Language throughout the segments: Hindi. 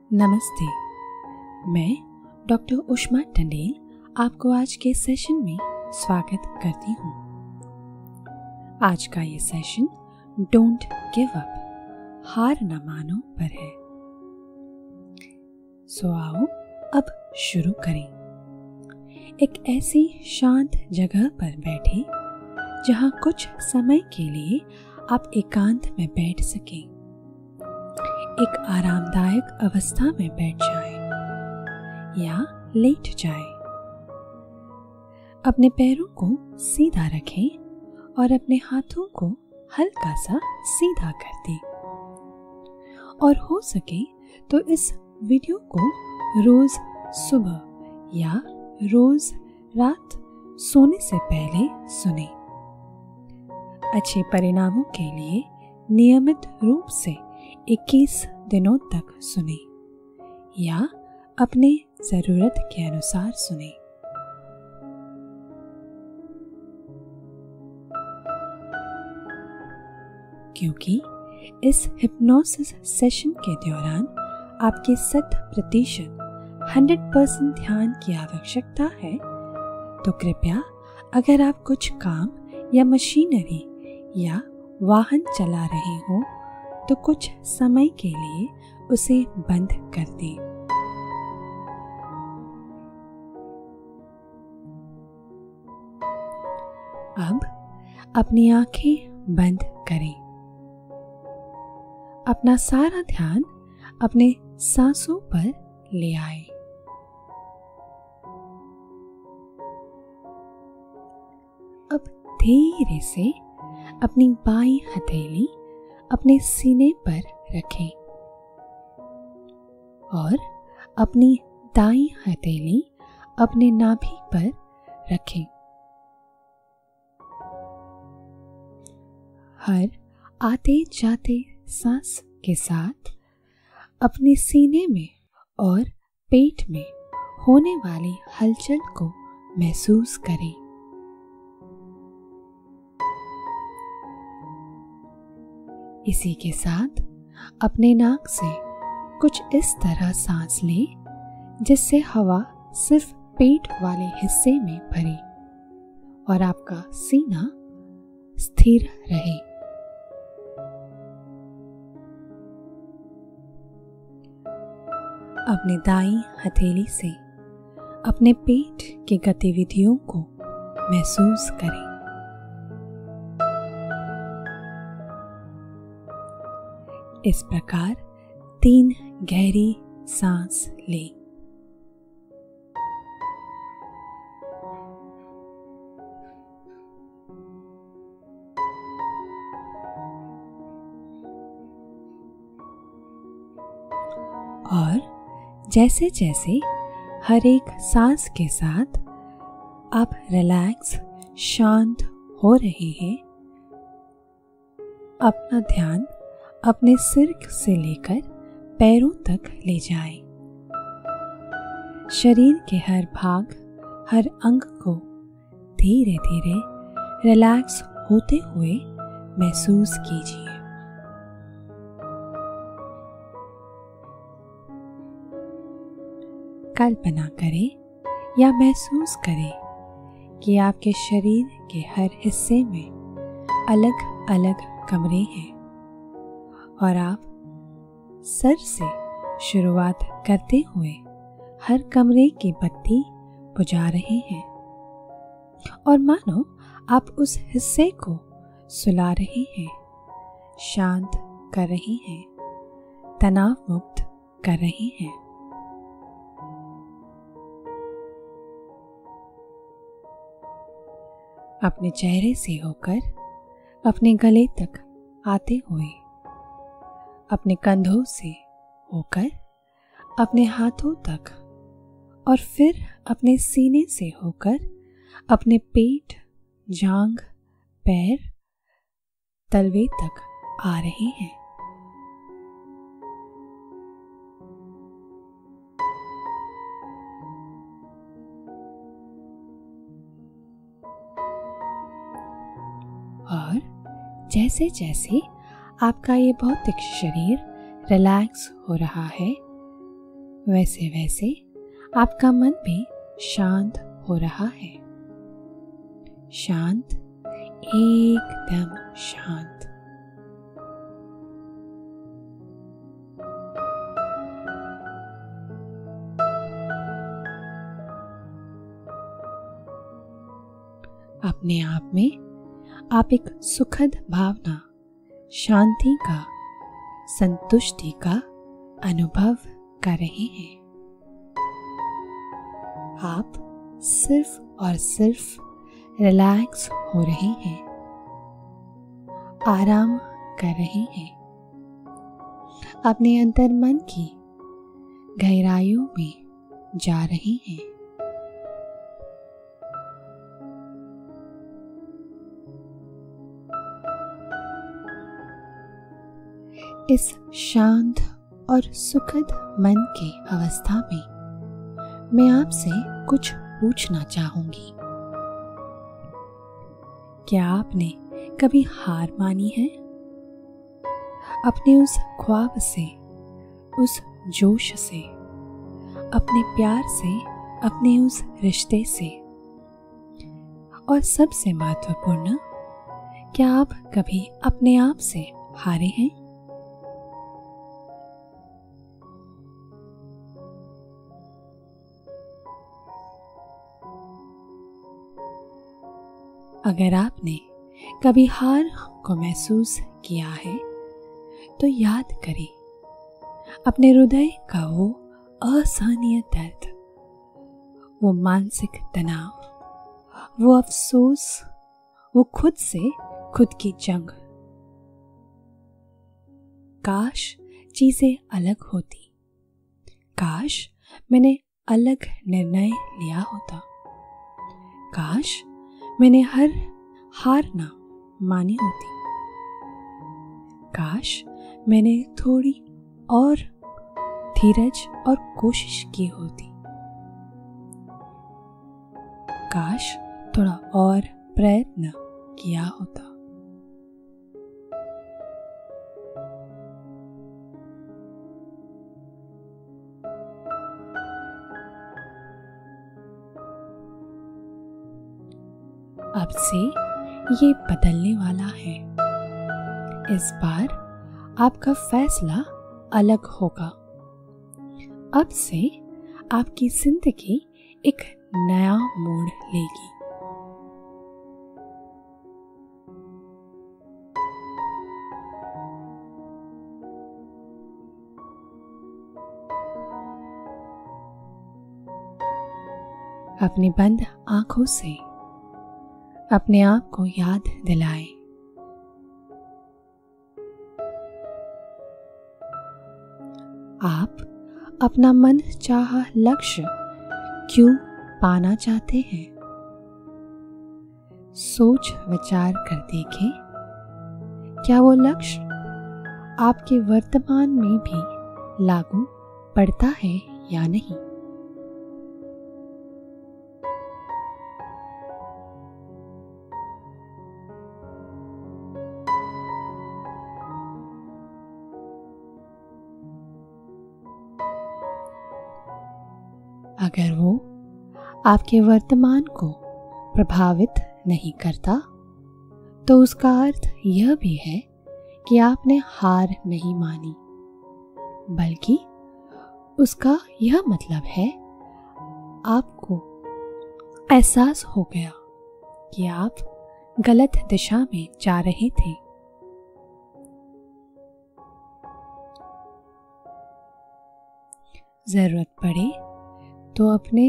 नमस्ते। मैं डॉक्टर उष्मा टंडेल आपको आज के सेशन में स्वागत करती हूँ। आज का ये सेशन डोंट गिव अप, हार न मानो पर है। सो आओ अब शुरू करें। एक ऐसी शांत जगह पर बैठे जहाँ कुछ समय के लिए आप एकांत में बैठ सकें। एक आरामदायक अवस्था में बैठ जाएं या लेट जाएं। अपने पैरों को सीधा रखें और अपने हाथों को हल्का सा सीधा कर दें। और हो सके तो इस वीडियो को रोज सुबह या रोज रात सोने से पहले सुनें। अच्छे परिणामों के लिए नियमित रूप से 21 दिनों तक सुने या अपने जरूरत के अनुसार सुने। क्योंकि इस हिप्नोसिस सेशन के दौरान आपके 100% ध्यान की आवश्यकता है, तो कृपया अगर आप कुछ काम या मशीनरी या वाहन चला रहे हो तो कुछ समय के लिए उसे बंद कर दें। अब अपनी आंखें बंद करें। अपना सारा ध्यान अपने सांसों पर ले आए। अब धीरे से अपनी बाईं हथेली अपने सीने पर रखें और अपनी दाईं हथेली अपने नाभि पर रखें। हर आते जाते सांस के साथ अपने सीने में और पेट में होने वाली हलचल को महसूस करें। इसी के साथ अपने नाक से कुछ इस तरह सांस लें जिससे हवा सिर्फ पेट वाले हिस्से में भरे और आपका सीना स्थिर रहे। अपने दाईं हथेली से अपने पेट की गतिविधियों को महसूस करें। इस प्रकार 3 गहरी सांस लें। और जैसे जैसे हर एक सांस के साथ आप रिलैक्स शांत हो रहे हैं, अपना ध्यान अपने सिर से लेकर पैरों तक ले जाएं। शरीर के हर भाग, हर अंग को धीरे धीरे रिलैक्स होते हुए महसूस कीजिए। कल्पना करें या महसूस करें कि आपके शरीर के हर हिस्से में अलग अलग कमरे हैं और आप सर से शुरुआत करते हुए हर कमरे की बत्ती बुझा रहे हैं और मानो आप उस हिस्से को सुला रहे हैं, शांत कर रहे हैं, तनाव मुक्त कर रहे हैं। अपने चेहरे से होकर अपने गले तक आते हुए, अपने कंधों से होकर अपने हाथों तक और फिर अपने सीने से होकर अपने पेट, जांघ, पैर, तलवे तक आ रहे हैं। और जैसे जैसे आपका ये भौतिक शरीर रिलैक्स हो रहा है, वैसे वैसे आपका मन भी शांत हो रहा है। शांत, एकदम शांत। अपने आप में आप एक सुखद भावना, शांति का, संतुष्टि का अनुभव कर रहे हैं। आप सिर्फ और सिर्फ रिलैक्स हो रहे हैं, आराम कर रहे हैं, अपने अंतर मन की गहराइयों में जा रहे हैं। इस शांत और सुखद मन की अवस्था में मैं आपसे कुछ पूछना चाहूंगी। क्या आपने कभी हार मानी है? अपने उस ख्वाब से, उस जोश से, अपने प्यार से, अपने उस रिश्ते से, और सबसे महत्वपूर्ण, क्या आप कभी अपने आप से हारे हैं? अगर आपने कभी हार को महसूस किया है तो याद करें अपने हृदय का वो असहनीय दर्द, वो मानसिक तनाव, वो अफसोस, वो खुद से खुद की जंग। काश चीजें अलग होती, काश मैंने अलग निर्णय लिया होता, काश मैंने हर हार ना मानी होती, काश मैंने थोड़ी और धीरज और कोशिश की होती, काश थोड़ा और प्रयत्न किया होता। अब से ये बदलने वाला है। इस बार आपका फैसला अलग होगा। अब से आपकी जिंदगी एक नया मोड़ लेगी। अपनी बंद आंखों से अपने आप को याद दिलाएं, आप अपना मन चाहा लक्ष्य क्यों पाना चाहते हैं। सोच विचार कर देखें, क्या वो लक्ष्य आपके वर्तमान में भी लागू पड़ता है या नहीं। अगर वो आपके वर्तमान को प्रभावित नहीं करता तो उसका अर्थ यह भी है कि आपने हार नहीं मानी, बल्कि उसका यह मतलब है आपको एहसास हो गया कि आप गलत दिशा में जा रहे थे। जरूरत पड़े तो अपने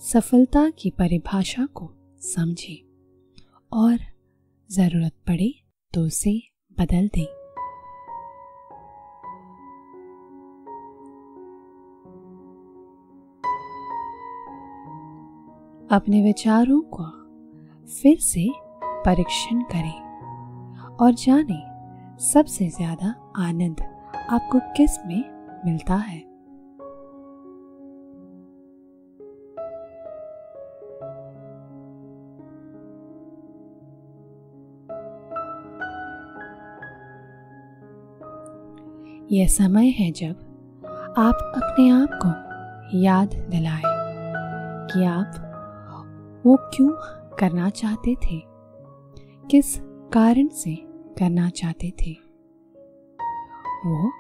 सफलता की परिभाषा को समझें और जरूरत पड़े तो उसे बदल दें। अपने विचारों को फिर से परीक्षण करें और जानें सबसे ज्यादा आनंद आपको किस में मिलता है। यह समय है जब आप अपने आप को याद दिलाएं कि आप वो क्यों करना चाहते थे, किस कारण से करना चाहते थे, वो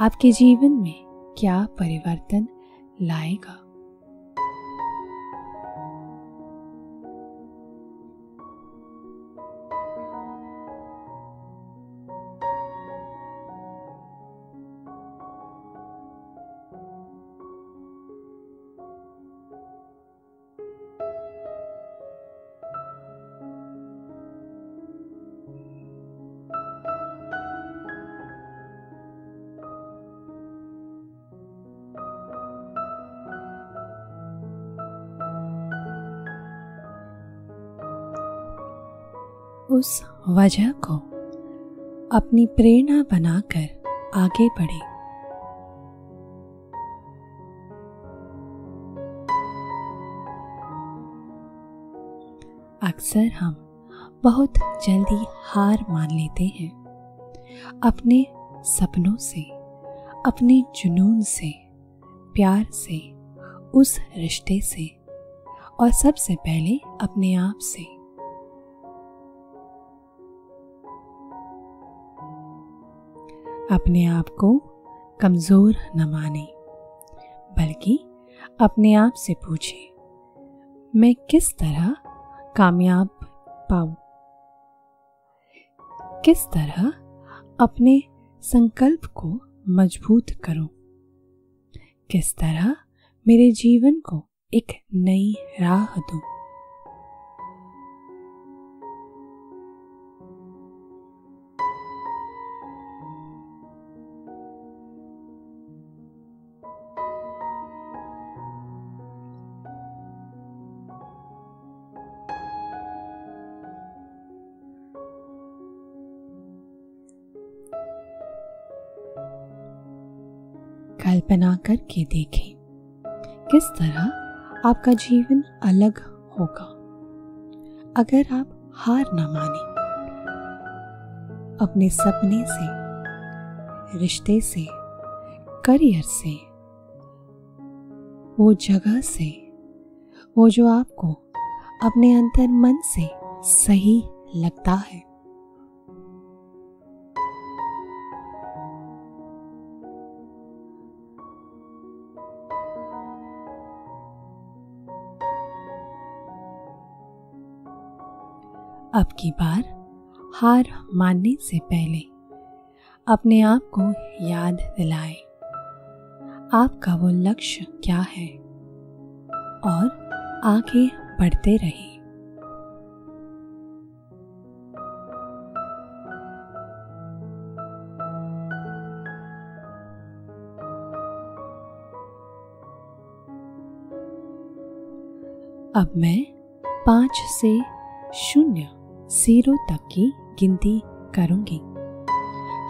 आपके जीवन में क्या परिवर्तन लाएगा। उस वजह को अपनी प्रेरणा बनाकर आगे बढ़े। अक्सर हम बहुत जल्दी हार मान लेते हैं, अपने सपनों से, अपने जुनून से, प्यार से, उस रिश्ते से और सबसे पहले अपने आप से। अपने आप को कमज़ोर न माने, बल्कि अपने आप से पूछें, मैं किस तरह कामयाब पाऊं, किस तरह अपने संकल्प को मजबूत करूं, किस तरह मेरे जीवन को एक नई राह दूं। कल्पना करके देखें किस तरह आपका जीवन अलग होगा अगर आप हार न माने, अपने सपने से, रिश्ते से, करियर से, वो जगह से, वो जो आपको अपने अंतर मन से सही लगता है। अब की बार हार मानने से पहले अपने आप को याद दिलाएं आपका वो लक्ष्य क्या है और आगे बढ़ते रहें। अब मैं 5 से 0 तक की गिनती करूंगी।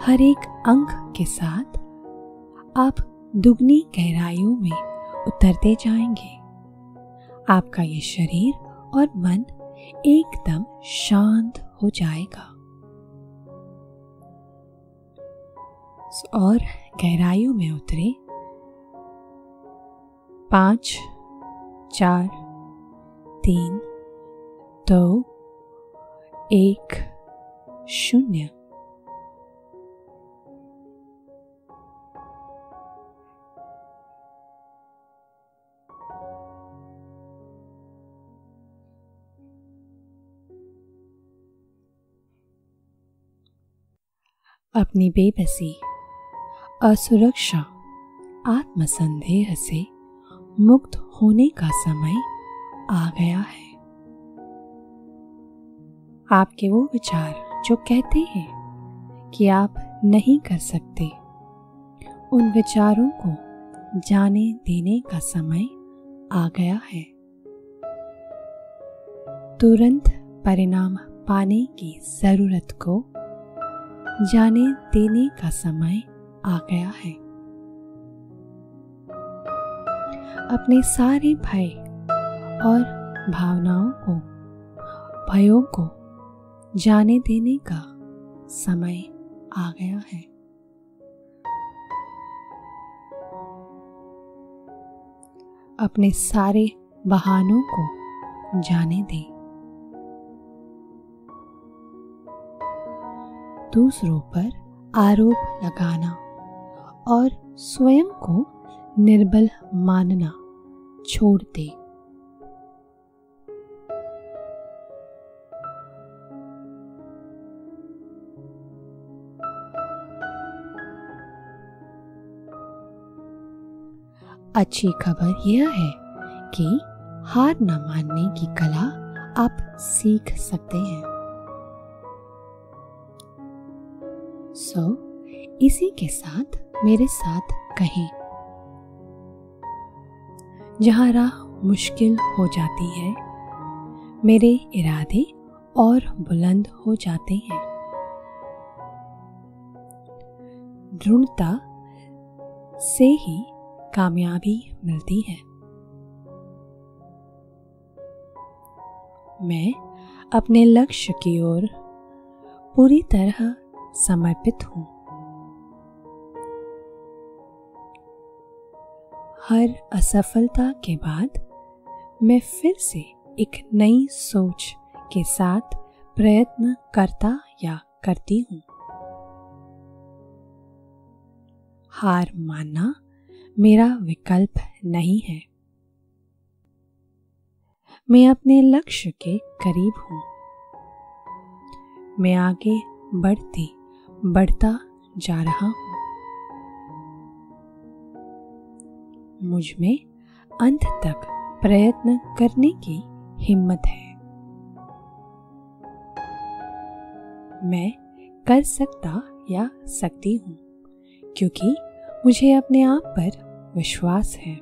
हर एक अंक के साथ आप दुगनी गहराइयों में उतरते जाएंगे। आपका ये शरीर और मन एकदम शांत हो जाएगा और गहराइयों में उतरे। 5, 4, 3, 2, 1, 0। अपनी बेबसी, असुरक्षा, आत्मसंदेह से मुक्त होने का समय आ गया है। आपके वो विचार जो कहते हैं कि आप नहीं कर सकते, उन विचारों को जाने देने का समय आ गया है। तुरंत परिणाम पाने की जरूरत को जाने देने का समय आ गया है। अपने सारे भय और भयों को जाने देने का समय आ गया है। अपने सारे बहानों को जाने दें। दूसरों पर आरोप लगाना और स्वयं को निर्बल मानना छोड़ दें। अच्छी खबर यह है कि हार न मानने की कला आप सीख सकते हैं। इसी के साथ मेरे साथ कहें, जहाँ राह मुश्किल हो जाती है, मेरे इरादे और बुलंद हो जाते हैं। दृढ़ता से ही कामयाबी मिलती है। मैं अपने लक्ष्य की ओर पूरी तरह समर्पित हूँ। हर असफलता के बाद मैं फिर से एक नई सोच के साथ प्रयत्न करता या करती हूँ। हार मानना मेरा विकल्प नहीं है। मैं अपने लक्ष्य के करीब हूँ। मैं आगे बढ़ता जा रहा हूँ। मुझ में अंत तक प्रयत्न करने की हिम्मत है। मैं कर सकता या सकती हूँ, क्योंकि मुझे अपने आप पर विश्वास है।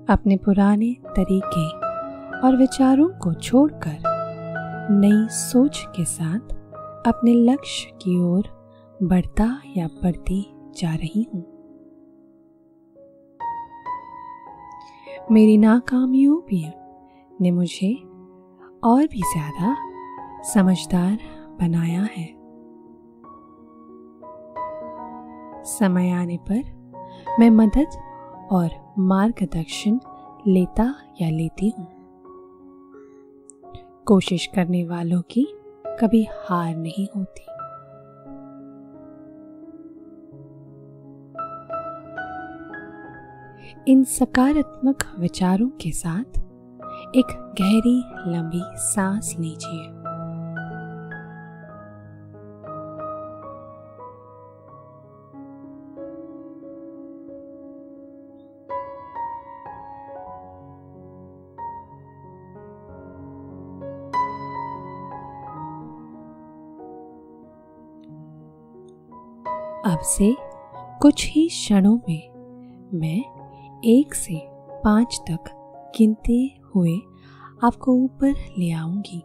अपने पुराने तरीके और विचारों को छोड़कर नई सोच के साथ अपने लक्ष्य की ओर बढ़ता या बढ़ती जा रही हूँ। मेरी नाकामियों ने मुझे और भी ज्यादा समझदार बनाया है। समय आने पर मैं मदद और मार्गदर्शन लेता या लेती हूँ। कोशिश करने वालों की कभी हार नहीं होती। इन सकारात्मक विचारों के साथ एक गहरी लंबी सांस लीजिए। अब से कुछ ही क्षणों में मैं 1 से 5 तक गिनते हुए आपको ऊपर ले आऊंगी।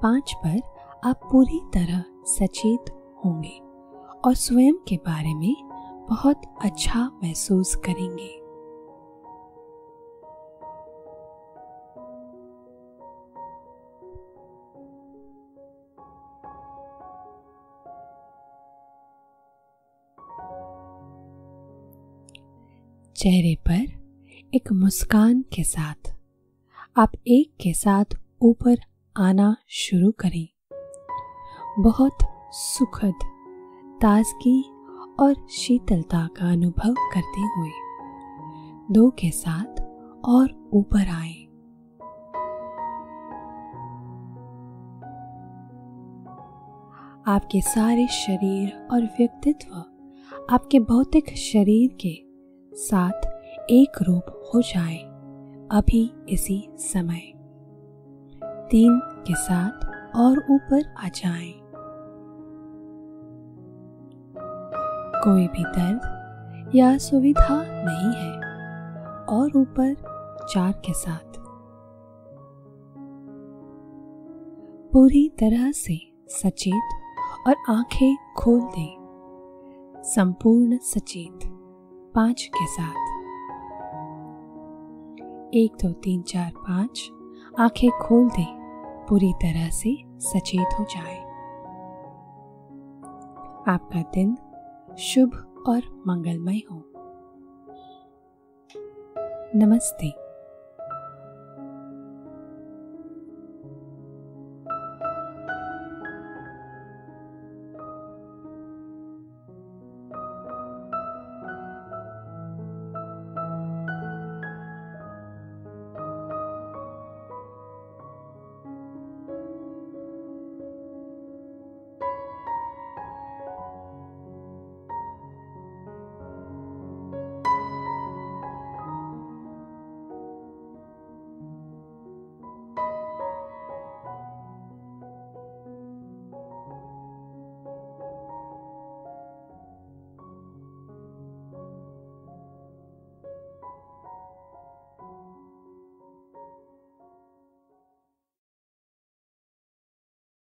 5 पर आप पूरी तरह सचेत होंगे और स्वयं के बारे में बहुत अच्छा महसूस करेंगे। चेहरे पर एक मुस्कान के साथ आप एक के साथ ऊपर आना शुरू करें। बहुत सुखद ताजगी और शीतलता का अनुभव करते हुए 2 के साथ और ऊपर आएं। आपके सारे शरीर और व्यक्तित्व आपके भौतिक शरीर के साथ एक रूप हो जाए अभी इसी समय। 3 के साथ और ऊपर आ जाएं। कोई भी दर्द या असुविधा नहीं है और ऊपर 4 के साथ पूरी तरह से सचेत और आंखें खोल दें। संपूर्ण सचेत 5 के साथ 1 2 3 4 5 आंखें खोल दें, पूरी तरह से सचेत हो जाए। आपका दिन शुभ और मंगलमय हो। नमस्ते।